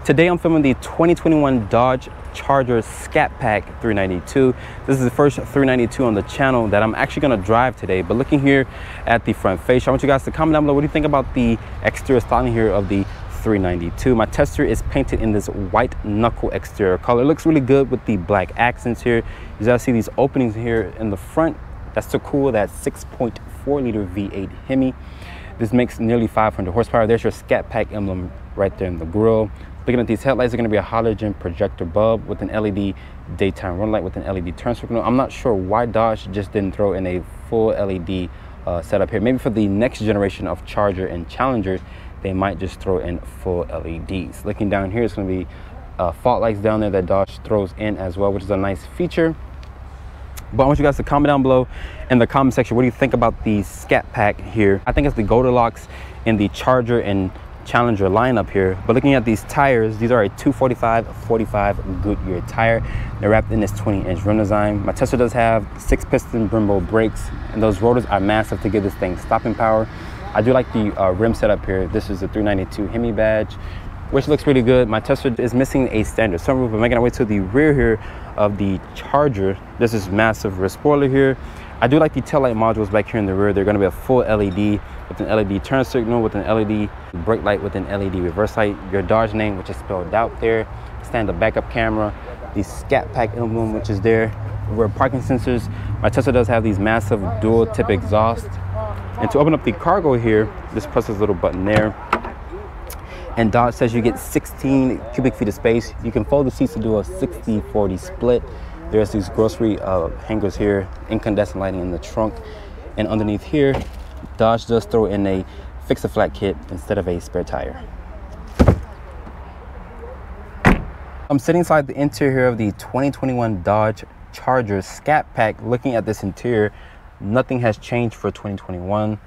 Today I'm filming the 2021 Dodge Charger Scat Pack 392. This is the first 392 on the channel that I'm actually going to drive today. But looking here at the front face, I want you guys to comment down below what do you think about the exterior styling here of the 392. My tester is painted in this white knuckle exterior color. It looks really good with the black accents here. You guys see these openings here in the front. That's so cool. That 6.4 liter V8 Hemi. This makes nearly 500 horsepower. There's your Scat Pack emblem right there in the grille. Looking at these headlights, are going to be a halogen projector bulb with an LED daytime run light with an LED turn signal. I'm not sure why Dodge just didn't throw in a full LED setup here. Maybe for the next generation of Charger and Challenger, they might just throw in full LEDs. Looking down here, it's going to be fog lights down there that Dodge throws in as well, which is a nice feature. But I want you guys to comment down below in the comment section, what do you think about the Scat Pack here? I think it's the Goldilocks in the Charger and Challenger lineup here. But looking at these tires, these are a 245/45 Goodyear tire. They're wrapped in this 20-inch rim design. My Tesla does have 6-piston Brembo brakes, and those rotors are massive to give this thing stopping power. I do like the rim setup here. This is the 392 Hemi badge, which looks really good. My Tesla is missing a standard sunroof, but making our way to the rear here of the Charger. This is massive rear spoiler here. I do like the taillight modules back here in the rear. They're going to be a full LED with an LED turn signal, with an LED brake light, with an LED reverse light. Your Dodge name, which is spelled out there. Stand-up backup camera. The Scat Pack emblem, which is there. Rear parking sensors. My Tesla does have these massive dual tip exhaust. And to open up the cargo here, just press this little button there. And Dodge says you get 16 cubic feet of space. You can fold the seats to do a 60-40 split. There's these grocery hangers here, incandescent lighting in the trunk. And underneath here, Dodge does throw in a fix-a-flat kit instead of a spare tire. I'm sitting inside the interior of the 2021 Dodge Charger Scat Pack. Looking at this interior, nothing has changed for 2021.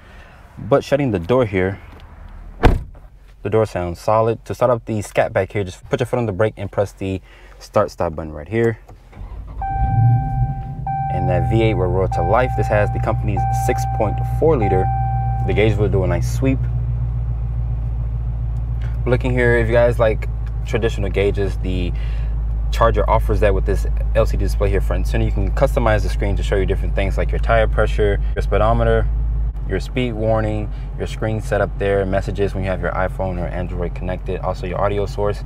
But shutting the door here, the door sounds solid. To start up the Scat Pack here, just put your foot on the brake and press the start-stop button right here. And that V8 will roar to life. This has the company's 6.4 liter. The gauge will do a nice sweep. Looking here, if you guys like traditional gauges, the Charger offers that with this LCD display here front and center. You can customize the screen to show you different things like your tire pressure, your speedometer, your speed warning, your screen setup there, messages when you have your iPhone or Android connected, also your audio source.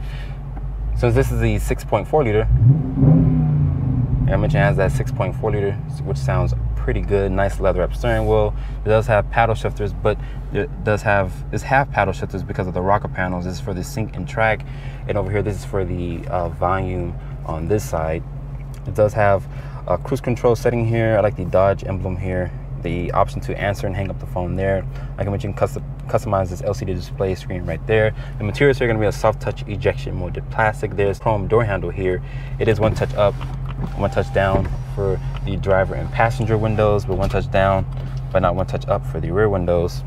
Since this is the 6.4 liter, I mentioned it has that 6.4 liter, which sounds pretty good. Nice leather wrap steering wheel. It does have paddle shifters, but it's half paddle shifters because of the rocker panels. This is for the sync and track, and over here this is for the volume on this side. It does have a cruise control setting here. I like the Dodge emblem here, the option to answer and hang up the phone there. Like I mentioned, customize this LCD display screen right there. The materials here are going to be a soft touch ejection molded plastic. There's chrome door handle here. It is one touch up, one touch down for the driver and passenger windows, but one touch down but not one touch up for the rear windows.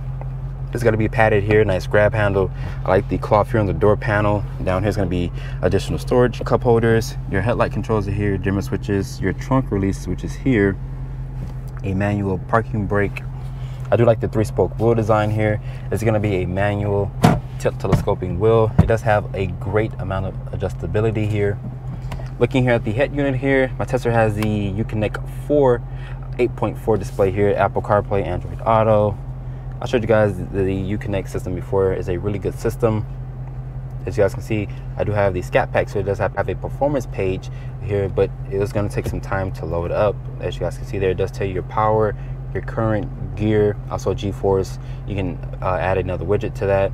It's going to be padded here, nice grab handle. I like the cloth here on the door panel. Down here is going to be additional storage, cup holders. Your headlight controls are here, dimmer switches, your trunk release switch is here, a manual parking brake. I do like the 3-spoke wheel design here. It's going to be a manual tilt telescoping wheel. It does have a great amount of adjustability here. Looking here at the head unit here, my Tesla has the Uconnect 4 8.4 display here, Apple CarPlay, Android Auto. I showed you guys the Uconnect system before. It's a really good system. As you guys can see, I do have the Scat Pack, so it does have a performance page here, but it was going to take some time to load up. As you guys can see there, it does tell you your power, your current, gear, also G-force. You can add another widget to that.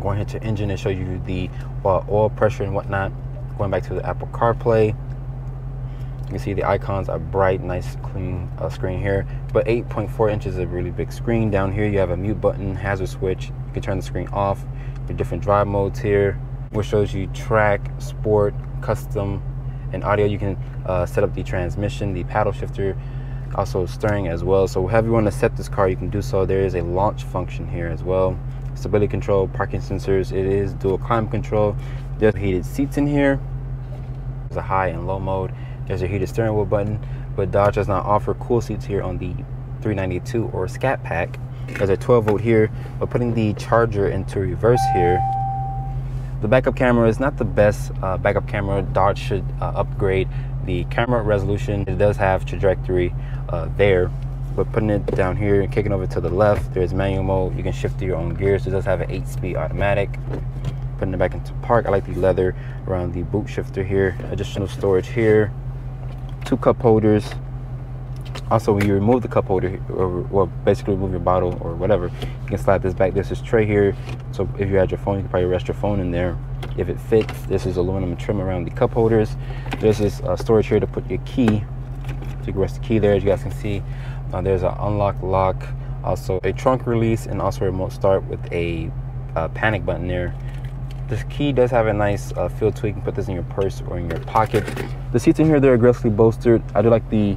Going here to engine and show you the oil pressure and whatnot. Going back to the Apple CarPlay, you can see the icons are bright, nice clean screen here. But 8.4 inches is a really big screen. Down here you have a mute button, hazard switch. You can turn the screen off. Your different drive modes here, which shows you track, sport, custom, and audio. You can set up the transmission, the paddle shifter, also steering as well. So however you want to set this car, you can do so. There is a launch function here as well. Stability control, parking sensors. It is dual climate control. There's heated seats in here. There's a high and low mode. There's a heated steering wheel button, but Dodge does not offer cool seats here on the 392 or Scat Pack. There's a 12 volt here, but putting the Charger into reverse here, The backup camera is not the best backup camera. Dodge should upgrade the camera resolution. It does have trajectory there, but putting it down here and kicking over to the left, there's manual mode. You can shift to your own gears. It does have an 8-speed automatic. Putting it back into park, I like the leather around the boot shifter here. Additional storage here, 2 cup holders. Also, when you remove the cup holder, or basically remove your bottle or whatever, you can slide this back. There's this tray here, so if you had your phone, you can probably rest your phone in there if it fits. This is aluminum trim around the cup holders. There's this storage here to put your key, so you can rest the key there. As you guys can see, there's an unlock lock, also a trunk release, and also a remote start with a panic button there. This key does have a nice feel to it. You can put this in your purse or in your pocket. The seats in here, they're aggressively bolstered. I do like the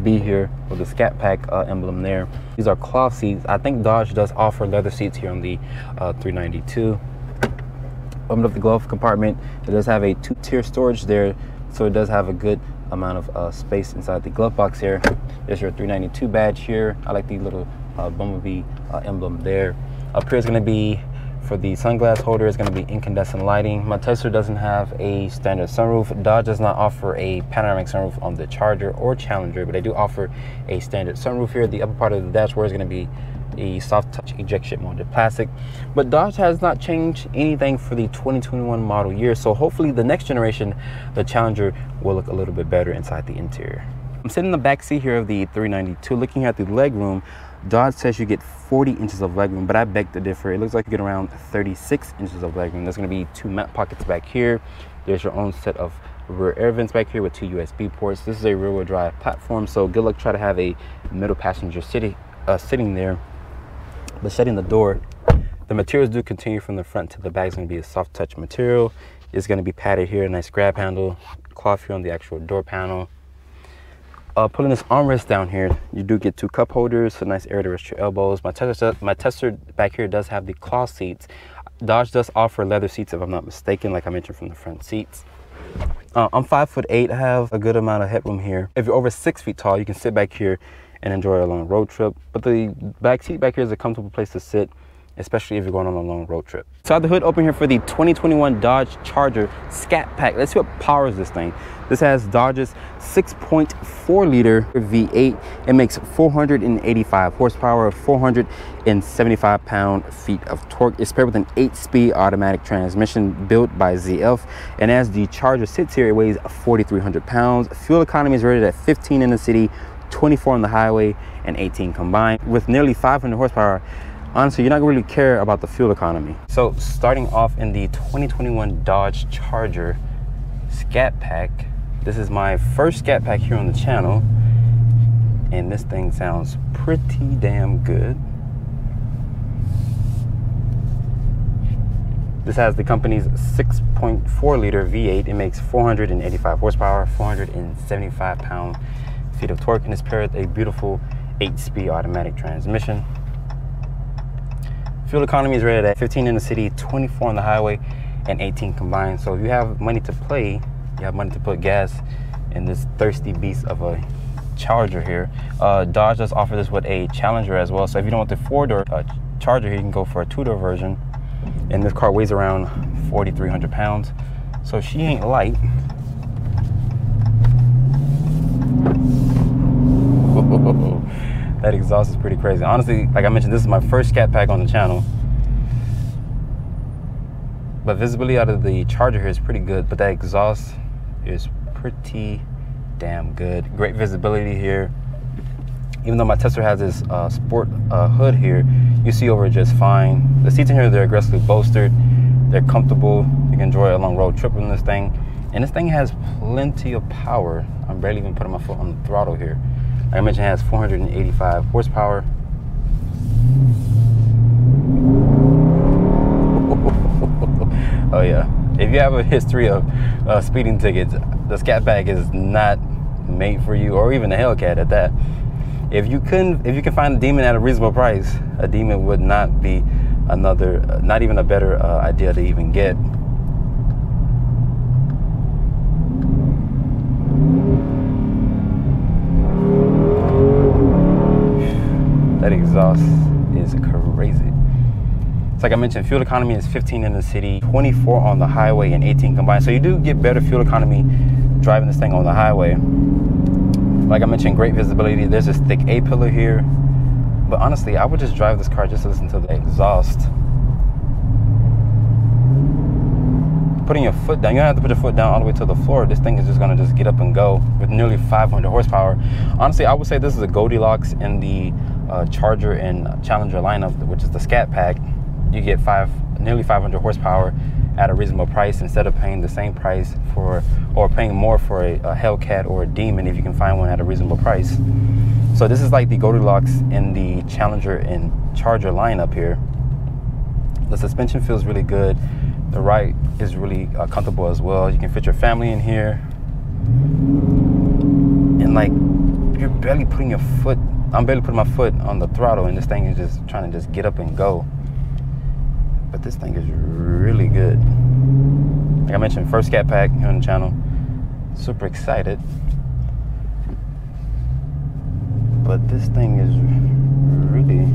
B here with the Scat Pack emblem there. These are cloth seats. I think Dodge does offer leather seats here on the 392. Open up the glove compartment. It does have a 2-tier storage there, so it does have a good amount of space inside the glove box here. There's your 392 badge here. I like the little bumblebee emblem there. Up here is going to be, for the sunglass holder, is going to be incandescent lighting. My Chrysler doesn't have a standard sunroof. Dodge does not offer a panoramic sunroof on the Charger or Challenger, but they do offer a standard sunroof here. The upper part of the dashboard is going to be a soft touch ejection molded plastic. But Dodge has not changed anything for the 2021 model year, so hopefully the next generation, the Challenger, will look a little bit better inside the interior. I'm sitting in the back seat here of the 392. Looking at the leg room, Dodge says you get 40 inches of legroom, but I beg to differ. It looks like you get around 36 inches of legroom. There's going to be 2 map pockets back here. There's your own set of rear air vents back here with 2 USB ports. This is a rear-wheel drive platform, so good luck trying to have a middle passenger sitting there. But shutting the door, the materials do continue from the front to the back. It's going to be a soft touch material. It's going to be padded here, a nice grab handle, cloth here on the actual door panel. Pulling this armrest down here, you do get 2 cup holders, a nice area to rest your elbows. My Tesla back here does have the cloth seats. Dodge does offer leather seats, if I'm not mistaken, like I mentioned, from the front seats. I'm 5'8". I have a good amount of headroom here. If you're over 6 feet tall, you can sit back here and enjoy a long road trip. But the back seat back here is a comfortable place to sit, especially if you're going on a long road trip. So I have the hood open here for the 2021 Dodge Charger Scat Pack. Let's see what powers this thing. This has Dodge's 6.4 liter V8. It makes 485 horsepower, 475 pound-feet of torque. It's paired with an 8-speed automatic transmission built by ZF. And as the Charger sits here, it weighs 4,300 pounds. Fuel economy is rated at 15 in the city, 24 on the highway, and 18 combined. With nearly 500 horsepower, honestly, you're not going to really care about the fuel economy. So starting off in the 2021 Dodge Charger Scat Pack, this is my first Scat Pack here on the channel, and this thing sounds pretty damn good. This has the company's 6.4 liter V8. It makes 485 horsepower, 475 pound-feet of torque, and it's paired with a beautiful 8-speed automatic transmission. Fuel economy is rated at 15 in the city, 24 on the highway, and 18 combined. So if you have money to play, you have money to put gas in this thirsty beast of a Charger here. Dodge does offer this with a Challenger as well. So if you don't want the 4-door Charger here, you can go for a 2-door version. And this car weighs around 4,300 pounds. So she ain't light. That exhaust is pretty crazy. Honestly, like I mentioned, this is my first Scat Pack on the channel. But visibility out of the Charger here is pretty good, but that exhaust is pretty damn good. Great visibility here. Even though my Tesla has this sport hood here, you see over just fine. The seats in here, they're aggressively bolstered. They're comfortable. You can enjoy a long road trip in this thing. And this thing has plenty of power. I'm barely even putting my foot on the throttle here. Like I mentioned, it has 485 horsepower. Oh yeah. If you have a history of speeding tickets, the Scat Pack is not made for you, or even a Hellcat at that. If you can find a Demon at a reasonable price, a Demon would not be not even a better idea to even get. That exhaust is crazy. like I mentioned, fuel economy is 15 in the city, 24 on the highway, and 18 combined. So you do get better fuel economy driving this thing on the highway. Like I mentioned, great visibility. There's this thick A-pillar here. But honestly, I would just drive this car just to listen to the exhaust. Putting your foot down, you don't have to put your foot down all the way to the floor. This thing is just gonna just get up and go with nearly 500 horsepower. Honestly, I would say this is a Goldilocks in the Charger and Challenger lineup, which is the Scat pack. You get nearly 500 horsepower at a reasonable price instead of paying the same price for, or paying more for a Hellcat or a Demon if you can find one at a reasonable price. So this is like the Goldilocks in the Challenger and Charger lineup here. The suspension feels really good. The ride is really comfortable as well. You can fit your family in here. And like, you're barely putting your foot, I'm barely putting my foot on the throttle, and this thing is just trying to just get up and go. But this thing is really good. Like I mentioned, first Scat pack here on the channel. Super excited. But this thing is really...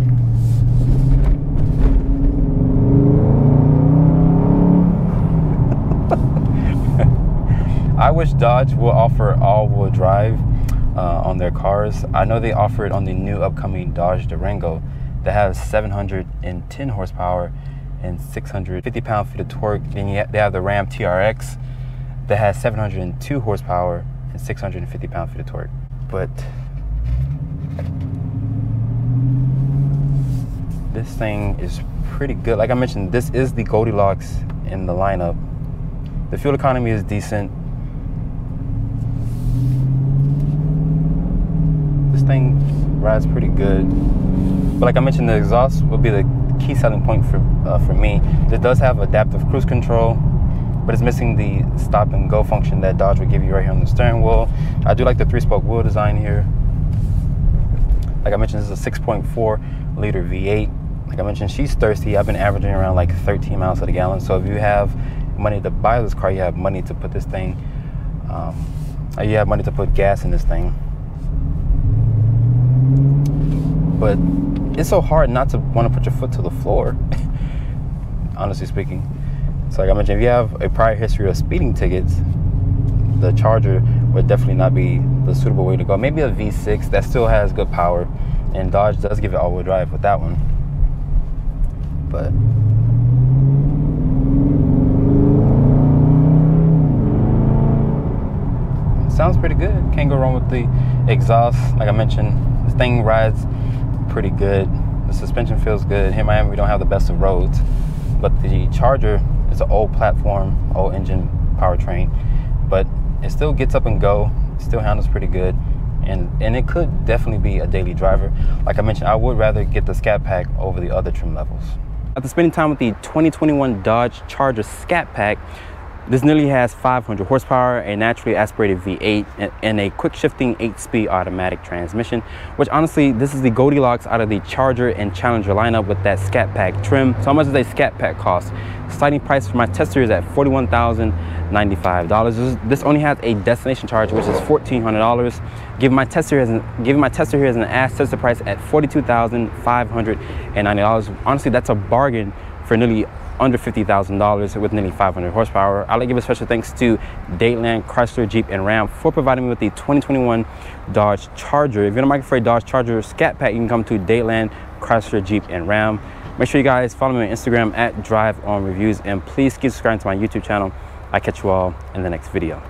I wish Dodge will offer all-wheel drive on their cars. I know they offer it on the new upcoming Dodge Durango that has 710 horsepower and 650 pound-feet of torque. Then they have the Ram TRX that has 702 horsepower and 650 pound-feet of torque. But this thing is pretty good. Like I mentioned, this is the Goldilocks in the lineup. The fuel economy is decent. This thing rides pretty good. But like I mentioned, the exhaust will be the key selling point for me. This does have adaptive cruise control, but it's missing the stop and go function that Dodge would give you right here on the steering wheel. I do like the 3-spoke wheel design here. Like I mentioned, this is a 6.4 liter V8. Like I mentioned, she's thirsty. I've been averaging around like 13 miles to the gallon. So if you have money to buy this car, you have money to put this thing, you have money to put gas in this thing. But it's so hard not to want to put your foot to the floor, honestly speaking. So like I mentioned, if you have a prior history of speeding tickets, the Charger would definitely not be the suitable way to go. Maybe a V6 that still has good power, and Dodge does give it all-wheel drive with that one. But it sounds pretty good. Can't go wrong with the exhaust. Like I mentioned, this thing rides pretty good. The suspension feels good. Here in Miami, we don't have the best of roads, but the Charger is an old platform, old engine powertrain, but it still gets up and go. It still handles pretty good, and it could definitely be a daily driver. Like I mentioned, I would rather get the Scat pack over the other trim levels. After spending time with the 2021 Dodge Charger Scat pack, this nearly has 500 horsepower, a naturally aspirated V8, and a quick shifting 8-speed automatic transmission, which honestly, this is the Goldilocks out of the Charger and Challenger lineup with that Scat pack trim. So how much does a Scat pack cost? Starting price for my tester is at $41,095. This only has a destination charge, which is $1,400. Giving my tester here as an ass tester price at $42,590. Honestly, that's a bargain for nearly under $50,000 with nearly 500 horsepower. I'd like to give a special thanks to Dadeland, Chrysler, Jeep, and Ram for providing me with the 2021 Dodge Charger. If you're in the market for a Dodge Charger Scat pack, you can come to Dadeland, Chrysler, Jeep, and Ram. Make sure you guys follow me on Instagram at DriveOnReviews, and please keep subscribing to my YouTube channel. I'll catch you all in the next video.